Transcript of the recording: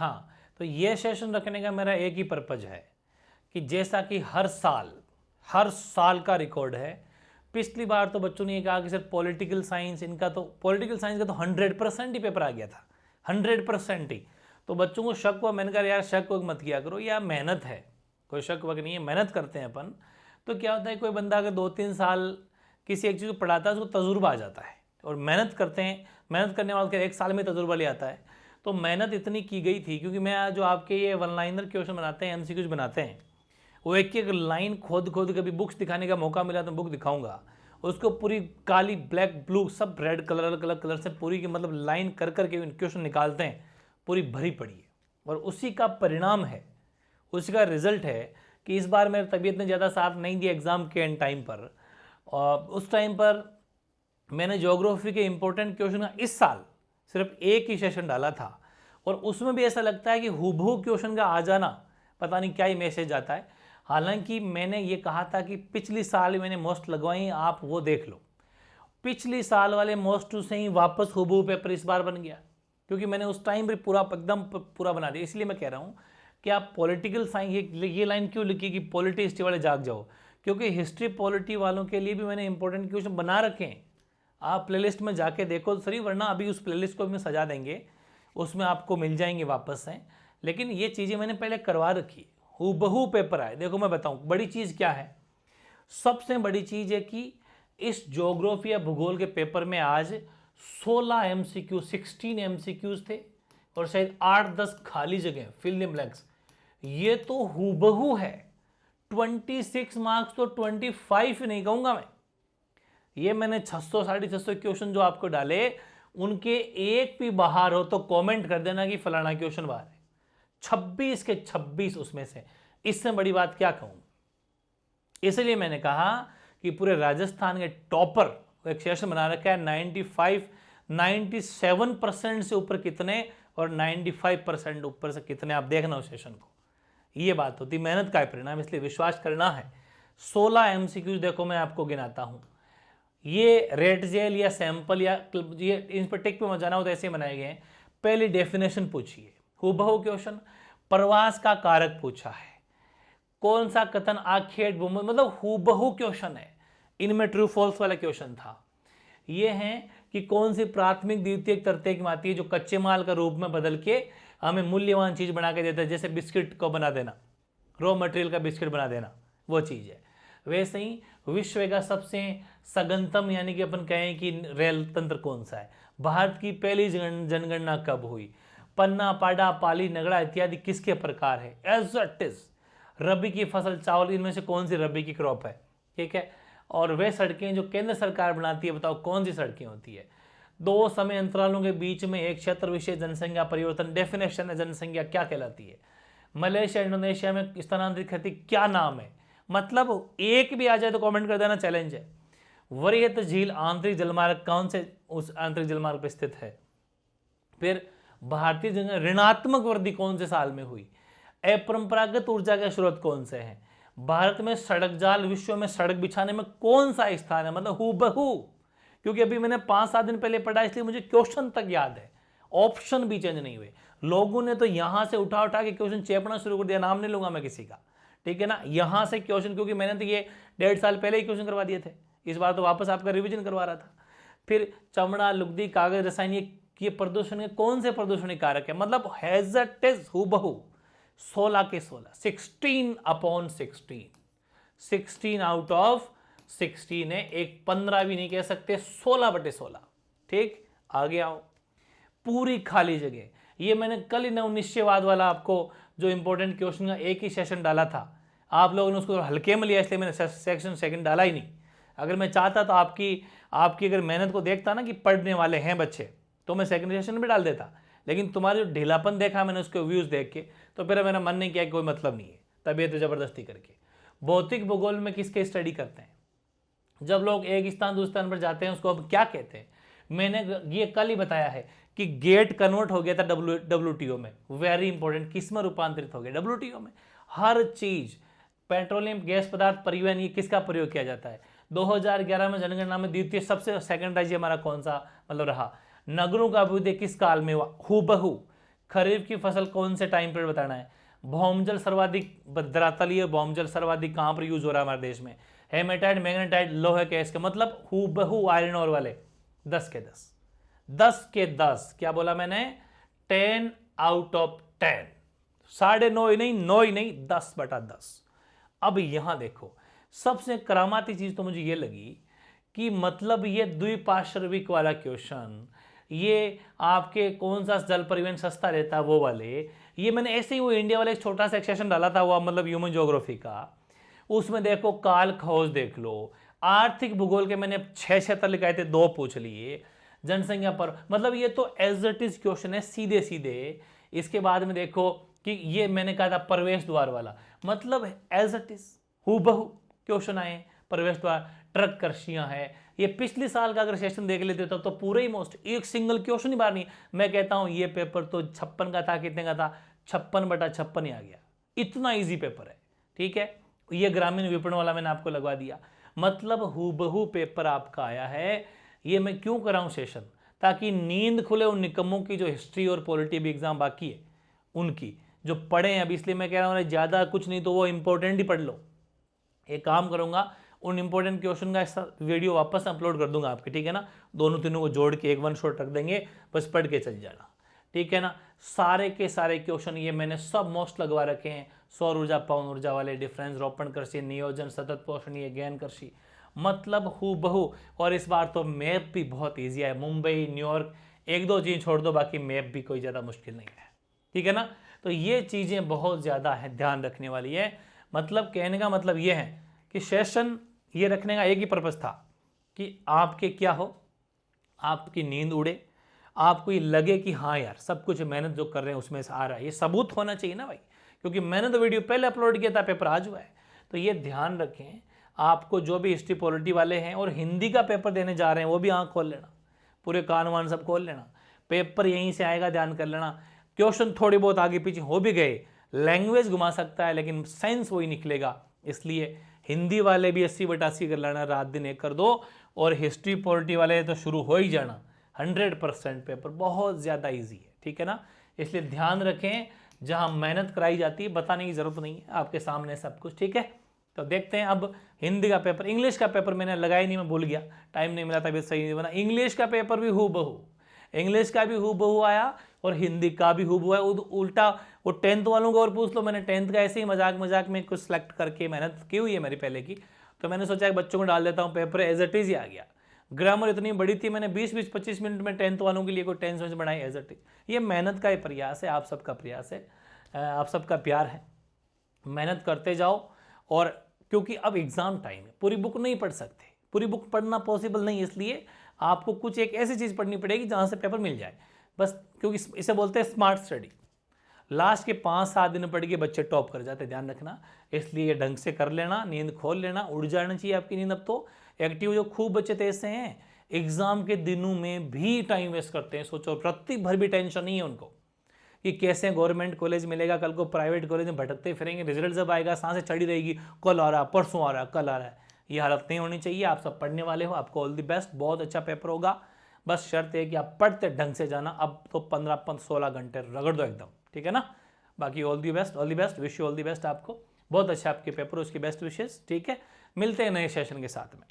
हाँ, तो ये सेशन रखने का मेरा एक ही पर्पज है कि जैसा कि हर साल का रिकॉर्ड है। पिछली बार तो बच्चों ने ये कहा कि सर पॉलिटिकल साइंस का तो 100% ही पेपर आ गया था, 100% ही। तो बच्चों को शक हुआ, मैंने कहा यार शक वक मत किया करो, यह मेहनत है, कोई शक वक नहीं है, मेहनत करते हैं अपन। तो क्या होता है, कोई बंदा अगर 2-3 साल किसी एक चीज़ को पढ़ाता है उसको तजुर्बा आ जाता है, और मेहनत करते हैं, मेहनत करने वाले के 1 साल में तजुर्बा ले आता है। तो मेहनत इतनी की गई थी, क्योंकि मैं जो आपके ये वन लाइनर क्वेश्चन बनाते हैं, MCQs बनाते हैं, वो एक एक लाइन खोद कभी बुक्स दिखाने का मौका मिला तो बुक दिखाऊंगा, उसको पूरी काली ब्लैक ब्लू सब रेड कलर अलग अलग कलर से पूरी की मतलब लाइन कर के क्वेश्चन निकालते हैं, पूरी भरी पड़ी है। और उसी का परिणाम है, उसी का रिजल्ट है कि इस बार मेरी तबीयत ने ज़्यादा साथ नहीं दिया एग्ज़ाम के एंड टाइम पर। और उस टाइम पर मैंने ज्योग्राफी के इंपॉर्टेंट क्वेश्चन का इस साल सिर्फ एक ही सेशन डाला था, और उसमें भी ऐसा लगता है कि हूबहू क्वेश्चन का आ जाना, पता नहीं क्या ही मैसेज आता है। हालांकि मैंने ये कहा था कि पिछली साल मैंने मोस्ट लगवाई, आप वो देख लो, पिछली साल वाले मोस्ट से ही वापस हूबहू पेपर इस बार बन गया, क्योंकि मैंने उस टाइम भी पूरा एकदम पूरा बना दिया। इसलिए मैं कह रहा हूँ कि आप पॉलिटिकल साइंस, ये लाइन क्यों लिखी कि पॉलिटी हिस्ट्री वाले जाग जाओ, क्योंकि हिस्ट्री पॉलिटी वालों के लिए भी मैंने इंपॉर्टेंट क्वेश्चन बना रखे हैं। आप प्लेलिस्ट में जाके देखो सही, वरना अभी उस प्लेलिस्ट को भी सजा देंगे, उसमें आपको मिल जाएंगे वापस से। लेकिन ये चीज़ें मैंने पहले करवा रखी, हूबहू पेपर आए। देखो मैं बताऊं बड़ी चीज़ क्या है, सबसे बड़ी चीज़ है कि इस ज्योग्राफी या भूगोल के पेपर में आज 16 MCQ, 16 MCQs थे, और शायद 8-10 खाली जगह फिल इन ब्लैंक्स। ये तो हूबहू है, 26 मार्क्स तो 25 नहीं कहूँगा मैं। ये मैंने 600-650 क्वेश्चन जो आपको डाले, उनके एक भी बाहर हो तो कमेंट कर देना कि फलाना क्वेश्चन बाहर है। 26 के 26 उसमें से, इससे बड़ी बात क्या कहूं। इसलिए मैंने कहा कि पूरे राजस्थान के टॉपर एक सेशन बना रखा है, 97% से ऊपर कितने और 95% ऊपर से कितने, आप देखना उस सेशन को। ये बात होती मेहनत का परिणाम, इसलिए विश्वास करना है। 16 MCQs देखो मैं आपको गिनाता हूं। ये रेड जेल या सैंपल या ये इन पर टिक पे मत जाना हो तो ऐसे बनाए गए हैं। पहली डेफिनेशन पूछिए, हूबहू क्वेश्चन। प्रवास का कारक पूछा है, कौन सा कथन आखेट मतलब हूबहू क्वेश्चन है। इनमें ट्रू फॉल्स वाला क्वेश्चन था। ये है कि कौन सी प्राथमिक द्वितीयक तृतीयक आती है जो कच्चे माल का रूप में बदल के हमें मूल्यवान चीज बना के देता है, जैसे बिस्किट को बना देना, रॉ मटेरियल का बिस्किट बना देना, वो चीज है। वैसे ही विश्व का सबसे सघनतम यानी कि अपन कहें कि रेल तंत्र कौन सा है, भारत की पहली जनगणना कब हुई, पन्ना, पाडा, पाली, नगड़ा इत्यादि किसके प्रकार है, एज इट इज। रबी की फसल चावल, इनमें से कौन सी रबी की क्रॉप है, ठीक है। और वे सड़कें जो केंद्र सरकार बनाती है, बताओ कौन सी सड़कें होती है। 2 समय अंतरालों के बीच में एक क्षेत्र विशेष जनसंख्या परिवर्तन, डेफिनेशन है जनसंख्या क्या कहलाती है। मलेशिया इंडोनेशिया में स्थानांतरित खेती क्या नाम है। मतलब एक भी आ जाए तो कमेंट कर देना, चैलेंज है। वरीयत झील आंतरिक जलमार्ग कौन से उस आंतरिक जलमार्ग पर स्थित है। फिर भारतीय ऋणात्मक वृद्धि कौन से साल में हुई। अपरंपरागत ऊर्जा के स्रोत कौन से हैं। भारत में सड़क जाल, विश्व में सड़क बिछाने में कौन सा स्थान है। मतलब हूबहू, क्योंकि अभी मैंने 5-7 दिन पहले पढ़ा, इसलिए मुझे क्वेश्चन तक याद है, ऑप्शन भी चेंज नहीं हुए। लोगों ने तो यहां से उठा के क्वेश्चन चेपना शुरू कर दिया, नाम नहीं लूंगा मैं किसी का, ठीक है ना। यहां से क्वेश्चन, क्योंकि मैंने तो ये 1.5 साल पहले ही क्वेश्चन करवा दिए थे, इस बार तो वापस आपका रिवीजन करवा रहा था। फिर चमड़ा, लुगदी, कागज, रसायन, ये प्रदूषण के कौन से प्रदूषणी कारक है। मतलब हैज इट इज हूबहू 16 के 16, 16/16, 16 आउट ऑफ 16 है, एक 15 भी नहीं कह सकते, 16/16, ठीक। आगे आओ, पूरी खाली जगह। ये मैंने कल ही नवनिश्चयवाद वाला आपको जो इंपॉर्टेंट क्वेश्चन का एक ही सेशन डाला था, आप लोगों ने उसको हल्के में लिया, इसलिए मैंने सेक्शन सेकंड डाला ही नहीं। अगर मैं चाहता तो आपकी अगर मेहनत को देखता ना कि पढ़ने वाले हैं बच्चे, तो मैं सेकंड सेशन में डाल देता। लेकिन तुम्हारे जो ढीलापन देखा मैंने उसके व्यूज देख के, तो फिर मेरा मन नहीं किया कि कोई मतलब नहीं है, तबीयत तो जबरदस्ती करके। भौतिक भूगोल में किसके स्टडी करते हैं, जब लोग एक स्थान दूसरे स्थान पर जाते हैं उसको अब क्या कहते हैं। मैंने ये कल ही बताया है कि गेट कन्वर्ट हो गया था WTO में, वेरी इंपॉर्टेंट, किस में रूपांतरित हो गया, WTO में। हर चीज, पेट्रोलियम गैस पदार्थ परिवहन, ये किसका प्रयोग किया जाता है। 2011 में जनगणना में द्वितीय सबसे सेकंड राज्य हमारा कौन सा मतलब रहा। नगरों का अभिवृद्धि किस काल में हुआ, हूबहू। खरीफ की फसल कौन से टाइम पीरियड बताना है। भौमजल सर्वाधिक धरातलीय भौमजल सर्वाधिक कहां पर यूज हो रहा है हमारे देश में, हेमेटाइट, मैग्नेटाइट, लोहे के इसका मतलब हूबहू आयरन और वाले 10 के 10, 10 के 10, क्या बोला मैंने, 10 आउट ऑफ 10, 9.5 ही नहीं, 9 ही नहीं, 10/10। अब यहां देखो सबसे करामाती चीज तो मुझे ये लगी कि मतलब ये द्विपार्श्विक वाला क्वेश्चन, ये आपके कौन सा जल परिवहन सस्ता रहता है वो वाले, ये मैंने ऐसे ही वो इंडिया वाला एक छोटा सा सेक्शन डाला था वो मतलब ह्यूमन ज्योग्राफी का, उसमें देखो काल खोज देख लो, आर्थिक भूगोल के मैंने 6 लिखाए थे, 2 पूछ लिए, जनसंख्या पर, मतलब ये तो एज इट इज क्वेश्चन है सीधे सीधे। इसके बाद में देखो कि ये मैंने कहा था प्रवेश द्वार वाला, मतलब एज इट इज हूबहू क्वेश्चन आए, प्रवेश द्वार, ट्रक कृषियां है, ये पिछले साल का अगर सेशन देख लेते तो पूरे ही मोस्ट एक सिंगल क्वेश्चन ही बाहर नहीं। मैं कहता हूं ये पेपर तो 56 का था, कितने का था, 56/56 ही आ गया, इतना इजी पेपर है, ठीक है। ये ग्रामीण विपणन वाला मैंने आपको लगवा दिया, मतलब हूबहू पेपर आपका आया है। ये मैं क्यों कर रहा हूं सेशन, ताकि नींद खुले उन निकम्मों की जो हिस्ट्री और पॉलिटी भी एग्जाम बाकी है उनकी, जो पढ़े हैं अभी, इसलिए मैं कह रहा हूँ ज़्यादा कुछ नहीं तो वो इंपॉर्टेंट ही पढ़ लो। एक काम करूंगा उन इंपॉर्टेंट क्वेश्चन का वीडियो वापस अपलोड कर दूंगा आपके, ठीक है ना, दोनों तीनों को जोड़ के एक वन शॉट रख देंगे, बस पढ़ के चल जाना, ठीक है ना। सारे के सारे क्वेश्चन ये मैंने सब मोस्ट लगवा रखे हैं, सौर ऊर्जा पवन ऊर्जा वाले, डिफरेंस, रोपण कृषि, नियोजन, सतत पोषणीय, गहन कृषि, मतलब हूबहू। और इस बार तो मैप भी बहुत ईजी है, मुंबई, न्यूयॉर्क, 1-2 चीज छोड़ दो, बाकी मैप भी कोई ज़्यादा मुश्किल नहीं है, ठीक है ना। तो ये चीज़ें बहुत ज़्यादा है ध्यान रखने वाली है। मतलब कहने का मतलब ये है कि सेशन ये रखने का एक ही पर्पज़ था कि आपके क्या हो, आपकी नींद उड़े, आपको ये लगे कि हाँ यार सब कुछ मेहनत जो कर रहे हैं उसमें से आ रहा है, ये सबूत होना चाहिए ना भाई, क्योंकि मैंने तो वीडियो पहले अपलोड किया था, पेपर आज हुआ है। तो ये ध्यान रखें, आपको जो भी हिस्ट्री पॉलिटी वाले हैं और हिंदी का पेपर देने जा रहे हैं वो भी आँख खोल लेना, पूरे कान वान सब खोल लेना, पेपर यहीं से आएगा, ध्यान कर लेना। क्वेश्चन थोड़े बहुत आगे पीछे हो भी गए, लैंग्वेज घुमा सकता है लेकिन साइंस वही निकलेगा, इसलिए हिंदी वाले भी 80/80 कर लेना, रात दिन एक कर दो, और हिस्ट्री पॉलिटी वाले तो शुरू हो ही जाना। 100% पेपर बहुत ज़्यादा इजी है, ठीक है ना। इसलिए ध्यान रखें, जहां मेहनत कराई जाती है बताने की जरूरत नहीं है, आपके सामने सब कुछ, ठीक है। तो देखते हैं अब हिंदी का पेपर। इंग्लिश का पेपर मैंने लगाया नहीं, मैं भूल गया, टाइम नहीं मिला, तबीयत सही नहीं बना। इंग्लिश का पेपर भी हूबहू, इंग्लिश का भी हूबहू आया और हिंदी का भी हूबहू है। उल्टा वो 10th वालों को और पूछ लो, मैंने 10th का ऐसे ही मजाक मजाक में कुछ सेलेक्ट करके मेहनत की हुई है मेरी पहले की, तो मैंने सोचा कि बच्चों को डाल देता हूँ, पेपर एज इट इज ही आ गया। ग्रामर इतनी बड़ी थी, मैंने 20-25 मिनट में 10th वालों के लिए कोई टेंस बनाई एज इट इज। ये मेहनत का ही प्रयास है, आप सबका प्रयास है, आप सबका प्यार है, मेहनत करते जाओ। और क्योंकि अब एग्जाम टाइम है, पूरी बुक नहीं पढ़ सकते, पूरी बुक पढ़ना पॉसिबल नहीं, इसलिए आपको कुछ एक ऐसी चीज़ पढ़नी पड़ेगी जहाँ से पेपर मिल जाए बस, क्योंकि इसे बोलते हैं स्मार्ट स्टडी। लास्ट के 5-7 दिन पढ़ के बच्चे टॉप कर जाते, ध्यान रखना। इसलिए ढंग से कर लेना, नींद खोल लेना, उड़ जाना चाहिए आपकी नींद। अब तो एक्टिव जो खूब बच्चे तो ऐसे हैं, एग्जाम के दिनों में भी टाइम वेस्ट करते हैं। सोचो रत्ती भर भी टेंशन नहीं है उनको कि कैसे गवर्नमेंट कॉलेज मिलेगा, कल को प्राइवेट कॉलेज में भटकते फिरेंगे, रिजल्ट जब आएगा सांसें चढ़ी रहेगी, कल आ रहा, परसों आ रहा, कल आ रहा है। ये हालत नहीं होनी चाहिए। आप सब पढ़ने वाले हो, आपको ऑल द बेस्ट, बहुत अच्छा पेपर होगा। बस शर्त है कि आप पढ़ते ढंग से जाना। अब तो 15-16 घंटे रगड़ दो एकदम, ठीक है ना। बाकी all the best, all the best, wish you all the best. आपको बहुत अच्छा आपके पेपर, उसकी बेस्ट विशेष, ठीक है। मिलते हैं नए सेशन के साथ में।